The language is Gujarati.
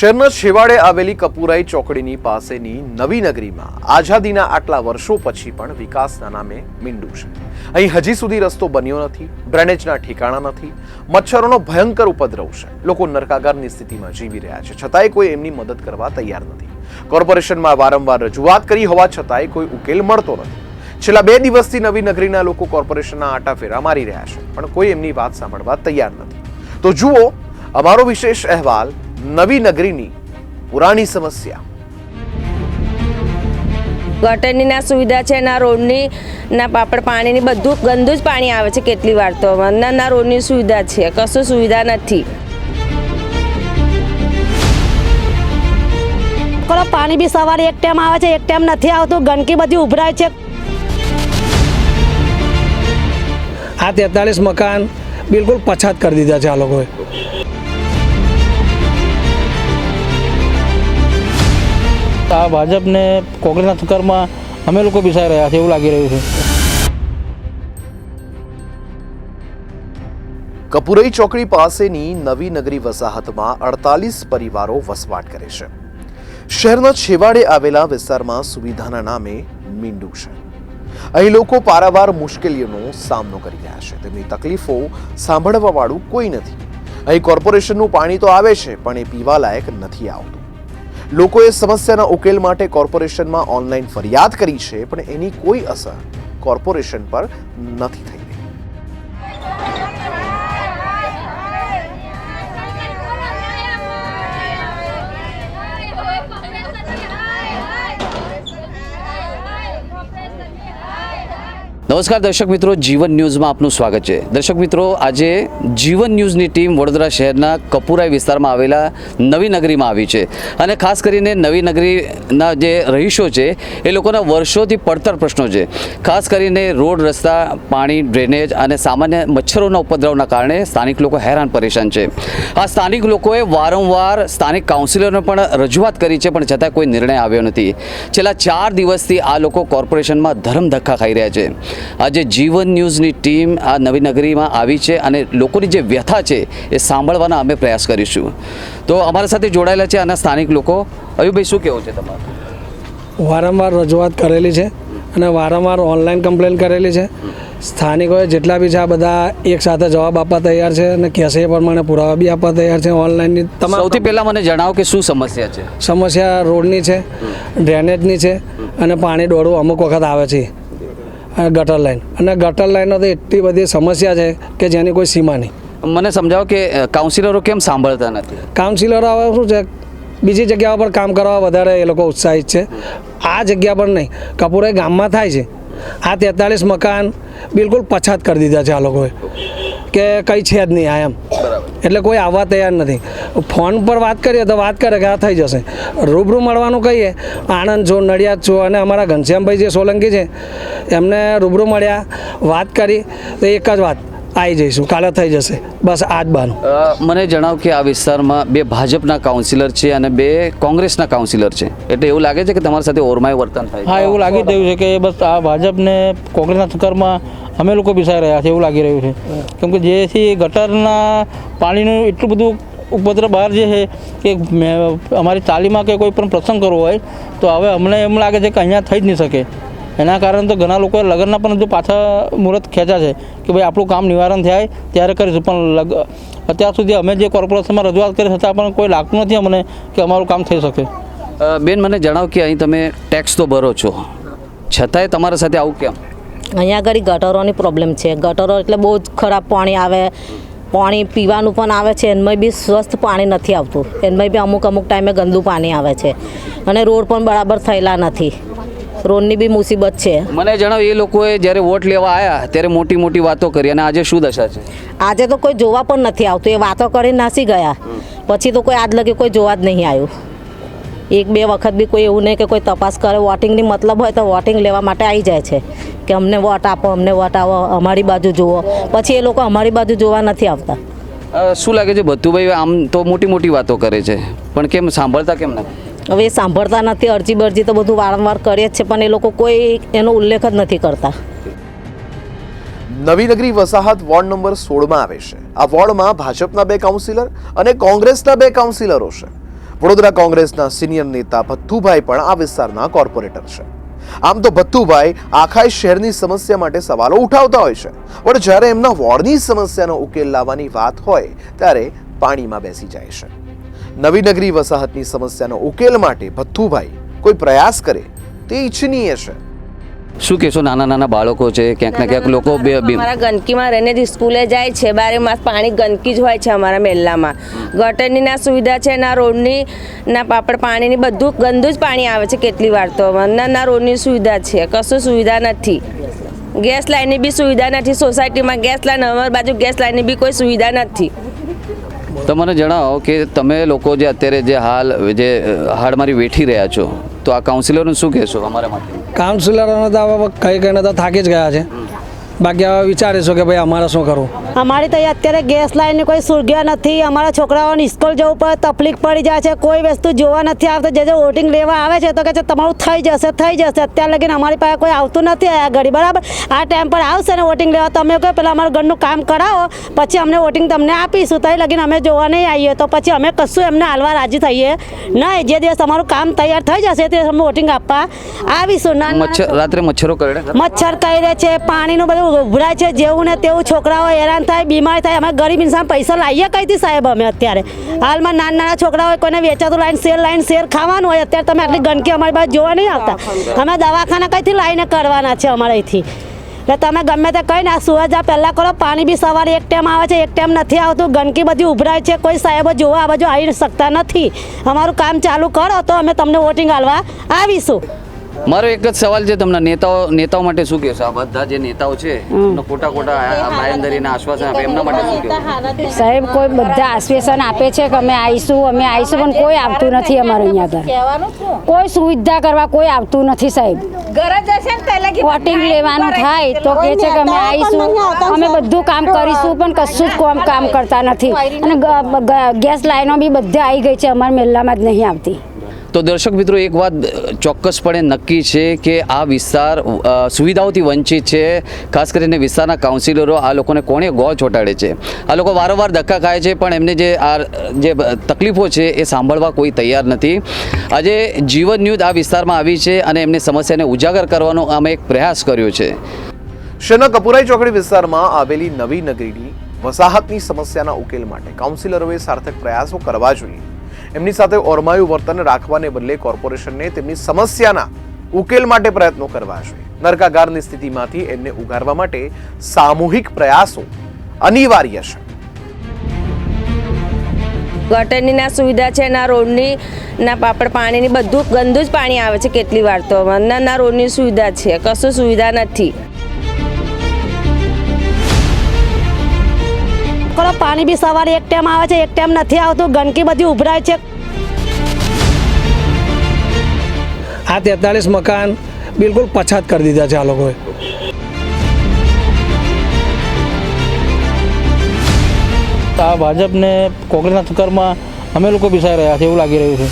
શહેરના છેવાડે આવેલી કપુરાઈ ચોકડીની પાસેની નવી નગરીમાં આઝાદીના આટલા વર્ષો પછી પણ વિકાસના નામે મીંડું છે. અહીં હજી સુધી રસ્તો બન્યો નથી, ડ્રેનેજના ઠેકાણા નથી, મચ્છરોનો ભયંકર ઉપદ્રવ છે. લોકો નરકાગારની સ્થિતિમાં જીવી રહ્યા છે, છતાંય કોઈ એમની મદદ કરવા તૈયાર નથી. કોર્પોરેશનમાં વારંવાર રજૂઆત કરી હોવા છતાંય કોઈ ઉકેલ મળતો નથી. છેલ્લા 2 દિવસથી નવી નગરીના લોકો કોર્પોરેશનના આટાફેરા મારી રહ્યા છે, પણ કોઈ એમની વાત સાંભળવા તૈયાર નથી. તો જુઓ અમારો વિશેષ અહેવાલ નવી નગરીની પુરાણી સમસ્યા. ગટરની ના સુવિધા છે, ના રોડની ના પાણીની બધું ગંદુ જ પાણી આવે છે. કેટલી વાર તો ના રોડની સુવિધા છે, કશું સુવિધા નથી. પાણી બી સવારે એક ટાઈમ આવે છે, એક ટાઈમ નથી આવતું. ગંદકી બધી ઉભરાય છે. આ 43 મકાન બિલકુલ પછાત કરી દીધા છે આ લોકોએ. આ ભાજપને કોંગ્રેસના ચક્કરમાં અમે લોકો બેસાઈ રહ્યા છે એવું લાગી રહ્યું છે. કપુરાઈ ચોકડી પાસેની નવી નગરી વસાહતમાં 48 પરિવારો વસવાટ કરે છે. શહેરના છેવાડે આવેલા વિસ્તારમાં સુવિધાના નામે મીંડું છે. અહીં લોકો પારાવાર મુશ્કેલીઓનો સામનો કરી રહ્યા છે. તેમની તકલીફો સાંભળવા વાળું કોઈ નથી. અહીં કોર્પોરેશનનું પાણી તો આવે છે, પણ એ પીવા લાયક નથી આવતું. લોકોએ સમસ્યાના ઉકેલ માટે કોર્પોરેશનમાં ઓનલાઈન ફરિયાદ કરી છે, પણ એની કોઈ અસર કોર્પોરેશન પર નથી થઈ. નમસ્કાર દર્શક મિત્રો, જીવન ન્યૂઝમાં આપનું સ્વાગત છે. દર્શક મિત્રો, આજે જીવન ન્યૂઝની ટીમ વડોદરા શહેરના કપુરાઈ વિસ્તારમાં આવેલા નવી નગરીમાં આવી છે. અને ખાસ કરીને નવી નગરીના જે રહીશો છે એ લોકોના વર્ષોથી પડતર પ્રશ્નો છે. ખાસ કરીને રોડ, રસ્તા, પાણી, ડ્રેનેજ અને સામાન્ય મચ્છરોના ઉપદ્રવના કારણે સ્થાનિક લોકો હેરાન પરેશાન છે. આ સ્થાનિક લોકોએ વારંવાર સ્થાનિક કાઉન્સિલરને પણ રજૂઆત કરી છે, પણ છતાં કોઈ નિર્ણય આવ્યો નથી. છેલ્લા 4 દિવસથી આ લોકો કોર્પોરેશનમાં ધરમધક્કા ખાઈ રહ્યા છે. આજે જીવન ન્યૂઝની ટીમ આ નવી નગરીમાં આવી છે અને લોકોની જે વ્યથા છે એ સાંભળવાના અમે પ્રયાસ કરીશું. તો અમારા સાથે જોડાયેલા છે આના સ્થાનિક લોકો. અયુભાઈ, શું કહેવું છે તમારું? વારંવાર રજૂઆત કરેલી છે અને વારંવાર ઓનલાઈન કમ્પ્લેન કરેલી છે. સ્થાનિકોએ જેટલા બી છે આ બધા એક સાથે જવાબ આપવા તૈયાર છે અને કહેશે એ પ્રમાણે પુરાવા બી આપવા તૈયાર છે ઓનલાઈનની. સૌથી પહેલાં મને જણાવો કે શું સમસ્યા છે? સમસ્યા રોડની છે, ડ્રેનેજની છે અને પાણી દોડવું અમુક વખત આવે છે. ગટર લાઈન અને ગટર લાઈનનો તો એટલી બધી સમસ્યા છે કે જેની કોઈ સીમા નહીં. મને સમજાવો કે કાઉન્સિલરો કેમ સાંભળતા નથી? કાઉન્સિલરો હવે શું છે, બીજી જગ્યાઓ પર કામ કરવા વધારે એ લોકો ઉત્સાહિત છે. આ જગ્યા પર નહીં, કપુરાઈ ગામમાં થાય છે. આ 43 મકાન બિલકુલ પછાત કરી દીધા છે આ લોકોએ કે કંઈ છે જ નહીં આ એમ. એટલે કોઈ આવવા તૈયાર નથી. ફોન પર વાત કરીએ તો વાત કરે કે આ થઈ જશે. રૂબરૂ મળવાનું કહીએ, આણંદ છો, નડિયાદ છો, અને અમારા ઘનશ્યામભાઈ જે સોલંકી છે એમને રૂબરૂ મળ્યા, વાત કરી તો એક જ વાત, આવી જઈશું, કાલે થઈ જશે, બસ આ જ બાનું. મને જણાવો કે આ વિસ્તારમાં 2 ભાજપના કાઉન્સિલર છે અને 2 કોંગ્રેસના કાઉન્સિલર છે, એટલે એવું લાગે છે કે તમારી સાથે ઓરમાય વર્તન થાય? હા, એવું લાગી રહ્યું છે કે બસ આ ભાજપને કોંગ્રેસના ચક્કરમાં અમે લોકો બેસાઈ રહ્યા છે એવું લાગી રહ્યું છે. કેમ કે જેથી ગટરના પાણીનું એટલું બધું ઉપદ્રવ બહાર જે છે કે અમારી ચાલીમાં કે કોઈ પણ પ્રસંગ કરવો હોય તો હવે અમને એમ લાગે છે કે અહીંયા થઈ જ નહીં શકે. એના કારણે તો ઘણા લોકોએ લગ્નના પણ જો પાછા મુહૂર્ત ખેંચ્યા છે કે ભાઈ આપણું કામ નિવારણ થાય ત્યારે કરીશું, પણ અત્યાર સુધી અમે જે કોર્પોરેશનમાં રજૂઆત કરી છતાં પણ કોઈ લાગતું નથી અમને કે અમારું કામ થઈ શકે. બેન, મને જણાવો કે અહીં તમે ટેક્સ તો ભરો છો, છતાંય તમારા સાથે આવું કેમ? અહીંયા આગળ ગટરોની પ્રોબ્લેમ છે. ગટરો એટલે બહુ જ ખરાબ પાણી આવે. પાણી પીવાનું પણ આવે છે, એમાં બી સ્વસ્થ પાણી નથી આવતું. એમાં બી અમુક ટાઈમે ગંદુ પાણી આવે છે અને રોડ પણ બરાબર થયેલા નથી. રોડની બી મુસીબત છે. મને જણાવો, એ લોકોએ જ્યારે વોટ લેવા આવ્યા ત્યારે મોટી મોટી વાતો કરી અને આજે શું દશા છે? આજે તો કોઈ જોવા પણ નથી આવતું. એ વાતો કરીને નાસી ગયા, પછી તો કોઈ આજ લગી કોઈ જોવા જ નહીં આવ્યું. 1-2 વખત બી કોઈ એવું નહીં કે કોઈ તપાસ કરે. વોટિંગની મતલબ હોય તો વોટિંગ લેવા માટે આવી જાય છે કે અમને વોટ આપો, અમને વોટ આવો, અમારી બાજુ જુઓ. પછી એ લોકો અમારી બાજુ જોવા નથી આવતા. શું લાગે છે ભત્તુભાઈ, આમ તો મોટી મોટી વાતો કરે છે પણ કેમ સાંભળતા કેમ નથી? હવે એ સાંભળતા નથી. અરજી બરજી તો બધું વારંવાર કરીએ જ છે, પણ એ લોકો કોઈ એનો ઉલ્લેખ જ નથી કરતા. નવી નગરી વસાહત વોર્ડ નંબર 16 માં આવે છે. આ વોર્ડમાં ભાજપના 2 કાઉન્સિલર અને કોંગ્રેસના 2 કાઉન્સિલરો છે. વડોદરા કોંગ્રેસના સિનિયર નેતા ભથ્થુભાઈ પણ આ વિસ્તારના કોર્પોરેટર છે. આમ તો ભથ્થુભાઈ આખા શહેરની સમસ્યા માટે સવાલો ઉઠાવતા હોય છે, પણ જ્યારે એમના વોર્ડની સમસ્યાનો ઉકેલ લાવવાની વાત હોય ત્યારે પાણીમાં બેસી જાય છે. નવી નગરી વસાહતની સમસ્યાનો ઉકેલ માટે ભથ્થુભાઈ કોઈ પ્રયાસ કરે તે ઈચ્છનીય છે. શું કહેશો, નાના નાના બાળકો છે, ક્યાંક ને ક્યાંક લોકો અમારા ગંદકીમાં રહીને જ સ્કૂલે જાય છે. બારે માસ પાણી ગંદકી જ હોય છે અમારા મહેલામાં. ગટરની ના સુવિધા છે, ના રોડની ના પાણીની બધું ગંદુ જ પાણી આવે છે. કેટલી વાર તો ના રોડની સુવિધા છે, કશું સુવિધા નથી. ગેસ લાઈનની બી સુવિધા નથી. સોસાયટીમાં ગેસ લાઈન, અમારી બાજુ ગેસ લાઈનની બી કોઈ સુવિધા નથી. તો મને જણાવો કે તમે લોકો જે અત્યારે જે હાડમારી વેઠી રહ્યા છો, તો આ કાઉન્સિલરનું શું કહેશો અમારા માટે? કાઉન્સિલરોને તો હવે કહીને તો થાકી જ ગયા છે. બાકી હવે વિચારીશું કે ભાઈ અમારે શું કરવું. અમારી તો અહીંયા અત્યારે ગેસ લાઈનની કોઈ સુવિધા નથી. અમારા છોકરાઓને સ્કૂલ જવું પડે, તકલીફ પડી જાય છે. કોઈ વસ્તુ જોવા નથી આવતું. જે વોટિંગ લેવા આવે છે તો કે છે તમારું થઈ જશે થઈ જશે. અત્યારે લગીને અમારી પાસે કોઈ આવતું નથી આ ઘડી. બરાબર, આ ટાઈમ પર આવશે ને વોટિંગ લેવા, તમે કહો પહેલાં અમારું ઘરનું કામ કરાવો, પછી અમને વોટિંગ તમને આપીશું. તો લગીને અમે જોવા નહીં આવીએ તો પછી અમે કશું એમને હાલવા રાજી થઈએ નહીં. જે દિવસ અમારું કામ તૈયાર થઈ જશે તે અમે વોટિંગ આપવા આવીશું. રાત્રે મચ્છરો કરડે, મચ્છર કરડે છે, પાણીનું બધું ઉભરાય છે. જેવું ને તેવું છોકરાઓ હેરાન થાય, બીમાર થાય. અમે ગરીબ ઇન્સાન પૈસા લાવીએ કઈથી સાહેબ? અમે અત્યારે હાલમાં નાના છોકરાઓ કોઈને વેચાતું લાઈન શેર ખાવાનું હોય. અત્યારે તમે આટલી ગંદકી અમારી પાસે જોવા નહીં આવતા. અમે દવાખાના કઈથી લાવીને કરવાના છે અમારે અહીંથી? એટલે તમે ગમે તે કહીને આ સુવિધા પહેલાં કરો. પાણી બી સવારે એક ટાઈમ આવે છે, એક ટાઈમ નથી આવતું. ગંદકી બધી ઉભરાય છે. કોઈ સાહેબો જોવા આ બાજુ આવી શકતા નથી. અમારું કામ ચાલુ કરો તો અમે તમને વોટિંગ આલવા આવીશું. મારો એક જ સવાલ છે તમને, નેતાઓ માટે શું કહેશો? આ બધા જે નેતાઓ છે ખોટા બાંયધરીના આશ્વાસન આપે, એમના માટે શું કહેશો? સાહેબ, કોઈ બધા આશ્વાસન આપે છે કે અમે આવીશું પણ કોઈ આવતું નથી. અમારે અહીંયા આગળ કોઈ સુવિધા કરવા કોઈ આવતું નથી સાહેબ. વોટિંગ લેવાનું થાય તો કહે છે કે અમે આવીશું, અમે બધું કામ કરીશું, પણ કશું જ કામ કરતા નથી. અને ગેસ લાઈનો બી બધા આવી ગઈ છે, અમારા મહેલામાં જ નહીં આવતી. તો દર્શક મિત્રો, એક વાત ચોક્કસપણે નક્કી છે કે આ વિસ્તાર સુવિધાઓથી વંચિત છે. ખાસ કરીને વિસ્તારના કાઉન્સિલરો આ લોકોને કોણે ગોળ ચોંટાડે છે. આ લોકો વારંવાર ધક્કા ખાય છે, પણ એમને જે તકલીફો છે એ સાંભળવા કોઈ તૈયાર નથી. આજે જીવન ન્યૂઝ આ વિસ્તારમાં આવી છે અને એમની સમસ્યાને ઉજાગર કરવાનો અમે એક પ્રયાસ કર્યો છે. શહેરના કપુરાઈ ચોકડી વિસ્તારમાં આવેલી નવી નગરીની વસાહતની સમસ્યાના ઉકેલ માટે કાઉન્સિલરોએ સાર્થક પ્રયાસો કરવા જોઈએ. એમની સાથે ઓરમાયું વર્તન રાખવાને બદલે કોર્પોરેશનને તેમની સમસ્યાના ઉકેલ માટે પ્રયત્નો કરવા જોઈએ. નરકાગારની સ્થિતિમાંથી એમને ઉગારવા માટે સામૂહિક પ્રયાસો અનિવાર્ય છે. ગટરની ના સુવિધા છે, ના રોડની ના પાણીની બધું ગંદુ જ પાણી આવે છે. કેટલી વાર તો ના રોડની સુવિધા છે, કશું સુવિધા નથી. પાણી બી સવારે એક ટાઈમ આવે છે, એક ટાઈમ નથી આવતું. ગંદકી બધી ઉભરાય છે. આ 43 મકાન બિલકુલ પછાત કરી દીધા છે આ લોકોએ. આ ભાજપને કોંગ્રેસના ચક્કરમાં અમે લોકો બિસાઈ રહ્યા છે એવું લાગી રહ્યું છે.